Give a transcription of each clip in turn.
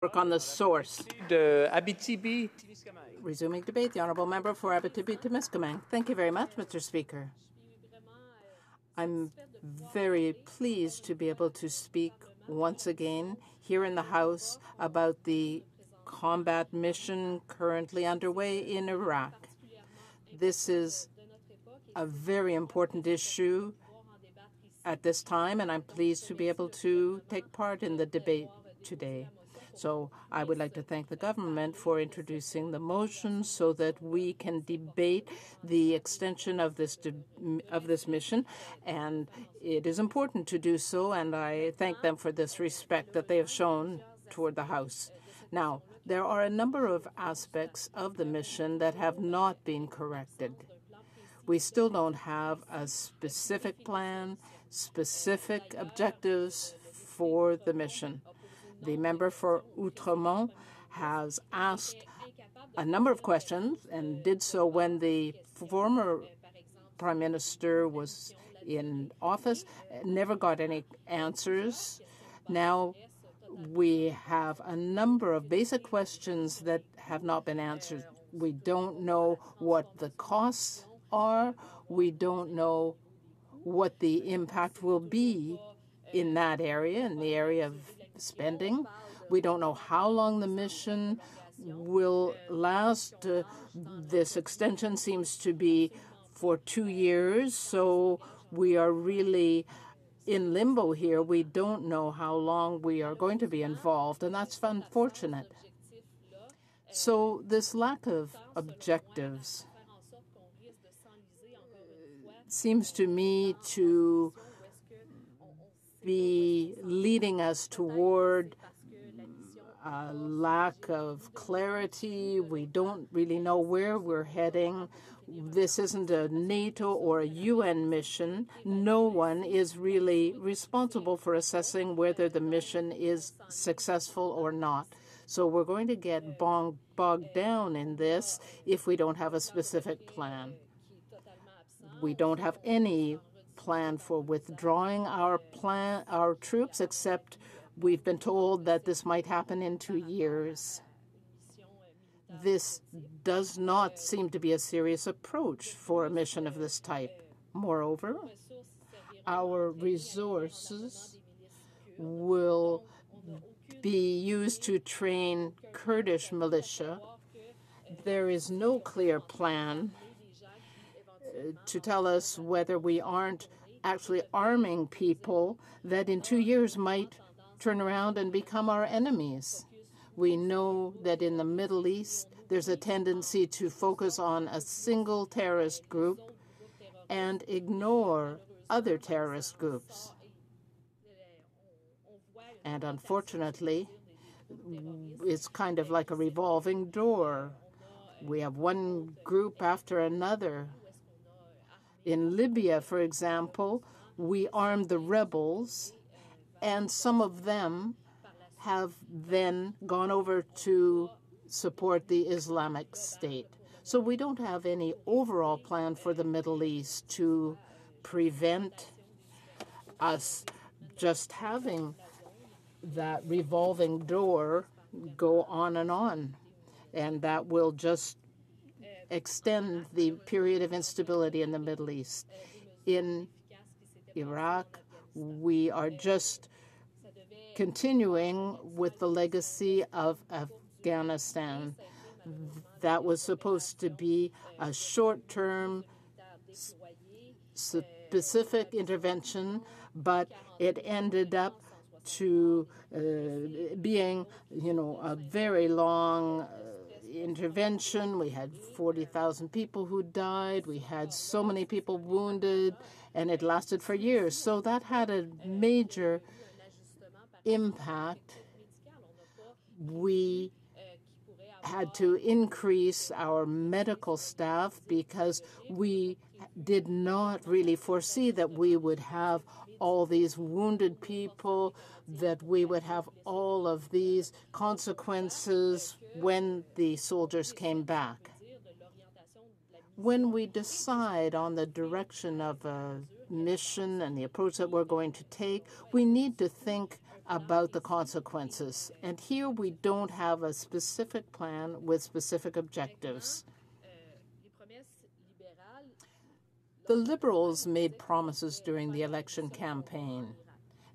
Work on the source. Abitibi-Témiscamingue. Resuming debate, the Honourable Member for Abitibi-Témiscamingue. Thank you very much, Mr. Speaker. I'm very pleased to be able to speak once again here in the House about the combat mission currently underway in Iraq. This is a very important issue at this time, and I'm pleased to be able to take part in the debate today. So I would like to thank the government for introducing the motion so that we can debate the extension of this mission, and it is important to do so, and I thank them for this respect that they have shown toward the House. Now, there are a number of aspects of the mission that have not been corrected. We still don't have a specific plan, specific objectives for the mission. The member for Outremont has asked a number of questions and did so when the former Prime Minister was in office, never got any answers. Now we have a number of basic questions that have not been answered. We don't know what the costs are. We don't know what the impact will be in that area, in the area of spending. We don't know how long the mission will last. This extension seems to be for 2 years, so we are really in limbo here. We don't know how long we are going to be involved, and that's unfortunate. So this lack of objectives seems to me to be leading us toward a lack of clarity. We don't really know where we're heading. This isn't a NATO or a UN mission. No one is really responsible for assessing whether the mission is successful or not. So we're going to get bogged down in this if we don't have a specific plan. We don't have any plan for withdrawing our troops, except we've been told that this might happen in 2 years. This does not seem to be a serious approach for a mission of this type. Moreover, our resources will be used to train Kurdish militia. There is no clear plan to tell us whether we aren't actually arming people that in 2 years might turn around and become our enemies. We know that in the Middle East, there's a tendency to focus on a single terrorist group and ignore other terrorist groups. And unfortunately, it's kind of like a revolving door. We have one group after another. In Libya, for example, we armed the rebels, and some of them have then gone over to support the Islamic State. So we don't have any overall plan for the Middle East to prevent us just having that revolving door go on, and that will just extend the period of instability in the Middle East. In Iraq, we are just continuing with the legacy of Afghanistan. That was supposed to be a short-term specific intervention, but it ended up to being, a very long intervention. We had 40,000 people who died. We had so many people wounded, and it lasted for years. So that had a major impact. We had to increase our medical staff because we did not really foresee that we would have all these wounded people, that we would have all of these consequences when the soldiers came back. When we decide on the direction of a mission and the approach that we're going to take, we need to think about the consequences. And here we don't have a specific plan with specific objectives. The Liberals made promises during the election campaign.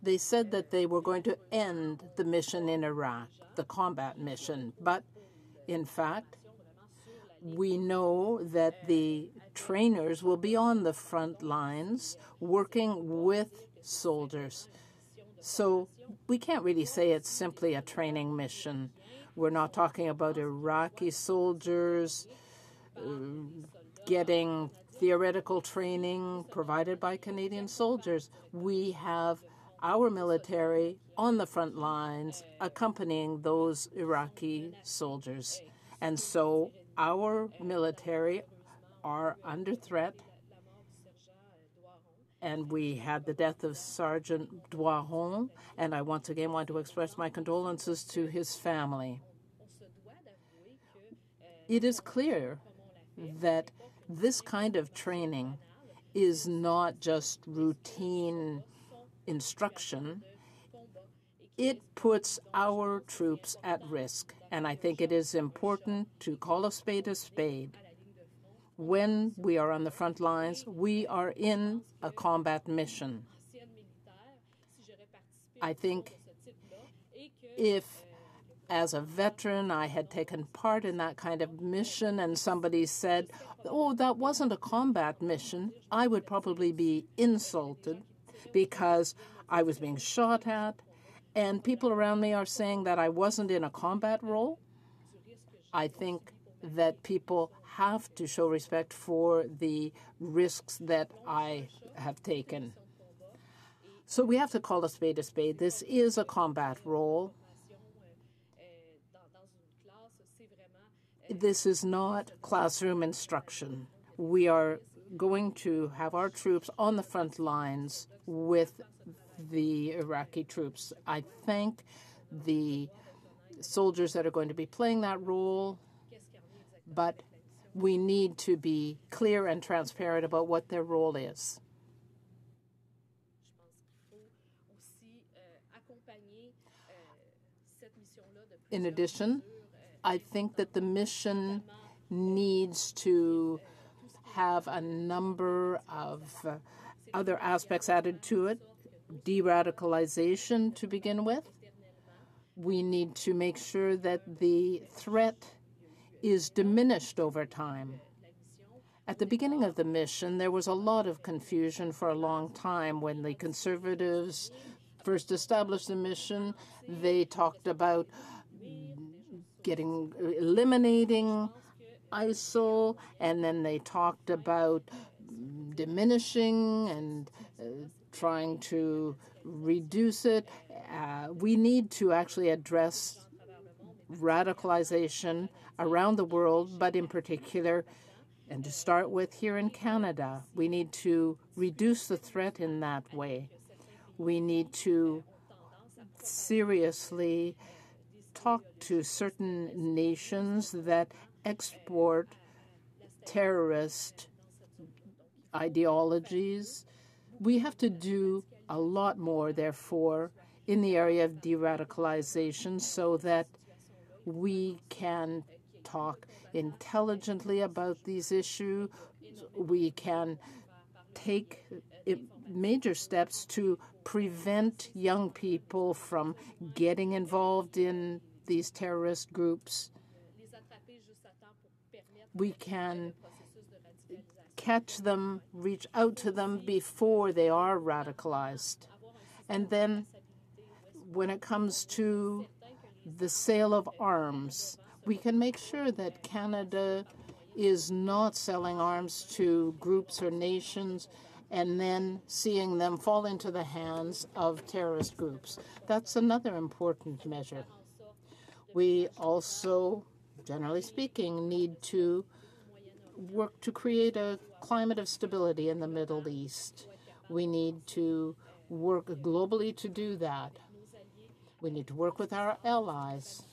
They said that they were going to end the mission in Iraq, the combat mission. But, in fact, we know that the trainers will be on the front lines working with soldiers. So we can't really say it's simply a training mission. We're not talking about Iraqi soldiers getting theoretical training provided by Canadian soldiers. We have our military on the front lines accompanying those Iraqi soldiers. And so our military are under threat. And we had the death of Sergeant Doiron, and I once again want to express my condolences to his family. It is clear that this kind of training is not just routine instruction. It puts our troops at risk, and I think it is important to call a spade a spade. When we are on the front lines, we are in a combat mission. I think if, as a veteran, I had taken part in that kind of mission and somebody said, oh, that wasn't a combat mission, I would probably be insulted because I was being shot at, and people around me are saying that I wasn't in a combat role. I think that people have to show respect for the risks that I have taken. So we have to call a spade a spade. This is a combat role. This is not classroom instruction. We are going to have our troops on the front lines with the Iraqi troops. I thank the soldiers that are going to be playing that role, but we need to be clear and transparent about what their role is. In addition, I think that the mission needs to have a number of other aspects added to it. De-radicalization to begin with. We need to make sure that the threat is diminished over time. At the beginning of the mission, there was a lot of confusion for a long time. When the Conservatives first established the mission, they talked about eliminating ISIL, and then they talked about diminishing and trying to reduce it. We need to actually address radicalization around the world, but in particular, and to start with here in Canada, we need to reduce the threat in that way. We need to seriously talk to certain nations that export terrorist ideologies. We have to do a lot more, therefore, in the area of de-radicalization so that we can talk intelligently about these issues. We can take major steps to prevent young people from getting involved in these terrorist groups. We can catch them, reach out to them before they are radicalized. And then when it comes to the sale of arms, we can make sure that Canada is not selling arms to groups or nations and then seeing them fall into the hands of terrorist groups. That's another important measure. We also, generally speaking, need to work to create a climate of stability in the Middle East. We need to work globally to do that. We need to work with our allies.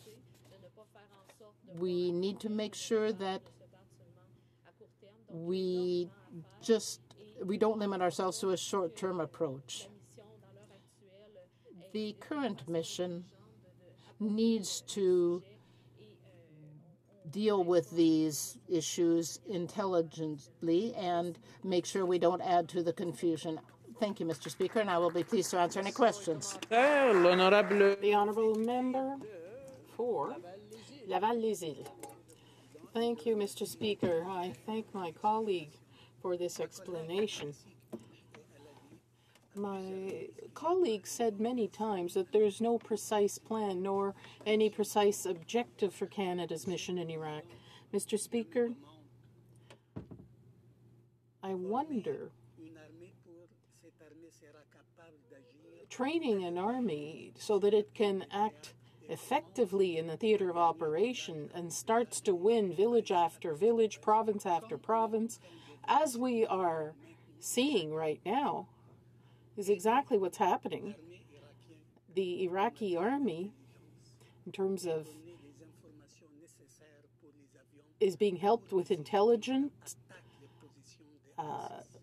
We need to make sure that we don't limit ourselves to a short-term approach. the current mission needs to deal with these issues intelligently and make sure we don't add to the confusion. Thank you, Mr. Speaker, and I will be pleased to answer any questions. The honourable member for Laval-les-Îles. Thank you, Mr. Speaker. I thank my colleague for this explanation. My colleague said many times that there's no precise plan nor any precise objective for Canada's mission in Iraq. Mr. Speaker, I wonder, training an army so that it can act effectively in the theater of operation and starts to win village after village, province after province, as we are seeing right now, is exactly what's happening. The Iraqi army, in terms of, is being helped with intelligence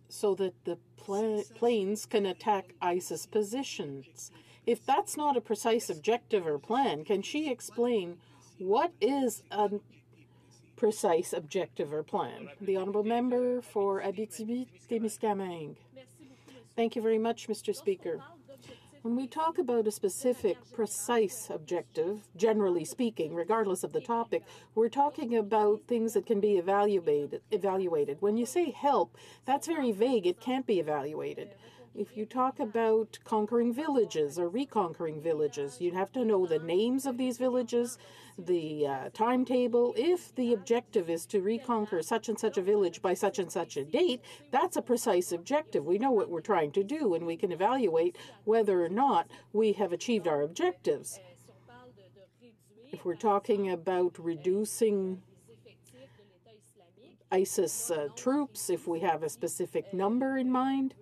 so that the planes can attack ISIS positions. If that's not a precise objective or plan, can she explain what is a precise objective or plan? The honourable member for Abitibi-Témiscamingue. Thank you very much, Mr. Speaker. When we talk about a specific, precise objective, generally speaking, regardless of the topic, we're talking about things that can be evaluated. When you say help, that's very vague. It can't be evaluated. If you talk about conquering villages or reconquering villages, you'd have to know the names of these villages, the timetable. If the objective is to reconquer such and such a village by such and such a date, that's a precise objective. We know what we're trying to do, and we can evaluate whether or not we have achieved our objectives. If we're talking about reducing ISIS troops, if we have a specific number in mind,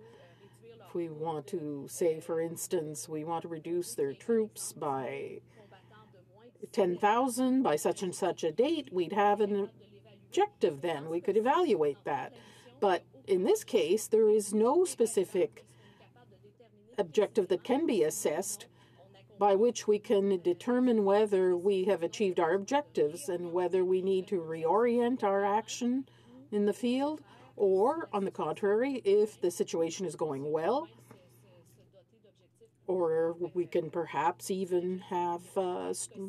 we want to say, for instance, we want to reduce their troops by 10,000 by such and such a date, we'd have an objective then. We could evaluate that. But in this case, there is no specific objective that can be assessed by which we can determine whether we have achieved our objectives and whether we need to reorient our action in the field. Or, on the contrary, if the situation is going well, or we can perhaps even have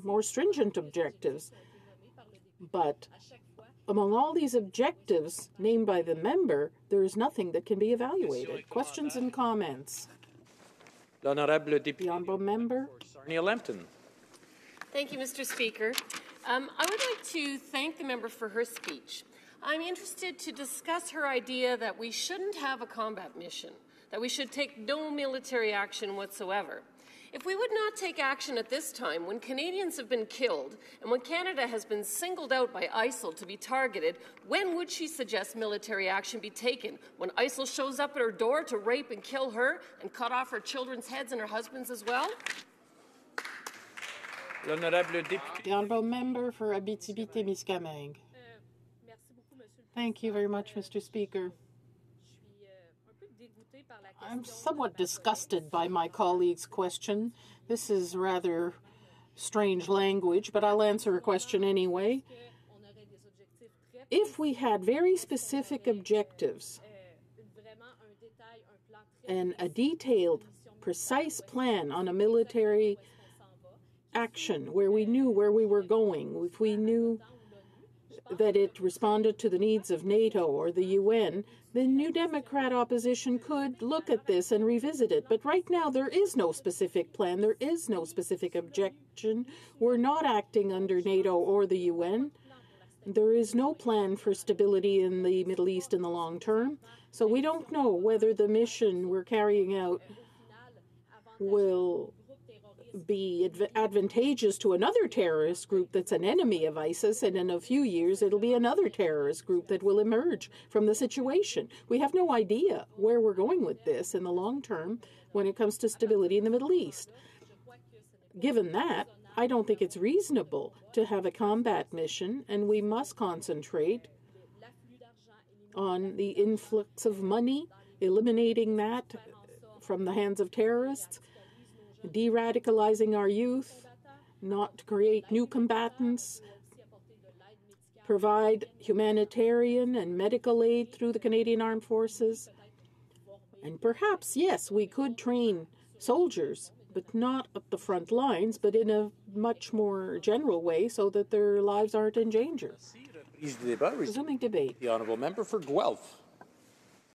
more stringent objectives. But among all these objectives named by the member, there is nothing that can be evaluated. Questions and comments? The honourable member. Thank you, Mr. Speaker. I would like to thank the member for her speech. I'm interested to discuss her idea that we shouldn't have a combat mission, that we should take no military action whatsoever. If we would not take action at this time, when Canadians have been killed and when Canada has been singled out by ISIL to be targeted, when would she suggest military action be taken? When ISIL shows up at her door to rape and kill her and cut off her children's heads and her husband's as well? The honourable member for Abitibi-Témiscamingue. Thank you very much, Mr. Speaker. I'm somewhat disgusted by my colleague's question. This is rather strange language, but I'll answer a question anyway. If we had very specific objectives and a detailed, precise plan on a military action where we knew where we were going, if we knew that it responded to the needs of NATO or the UN, the New Democrat opposition could look at this and revisit it. But right now, there is no specific plan. There is no specific objection. We're not acting under NATO or the UN. There is no plan for stability in the Middle East in the long term. So we don't know whether the mission we're carrying out will be advantageous to another terrorist group that's an enemy of ISIS, and in a few years it'll be another terrorist group that will emerge from the situation. We have no idea where we're going with this in the long term when it comes to stability in the Middle East. Given that, I don't think it's reasonable to have a combat mission, and we must concentrate on the influx of money, eliminating that from the hands of terrorists. de-radicalizing our youth, not to create new combatants, provide humanitarian and medical aid through the Canadian Armed Forces. And perhaps, yes, we could train soldiers, but not at the front lines, but in a much more general way so that their lives aren't in danger. Resuming debate. The Honourable Member for Guelph.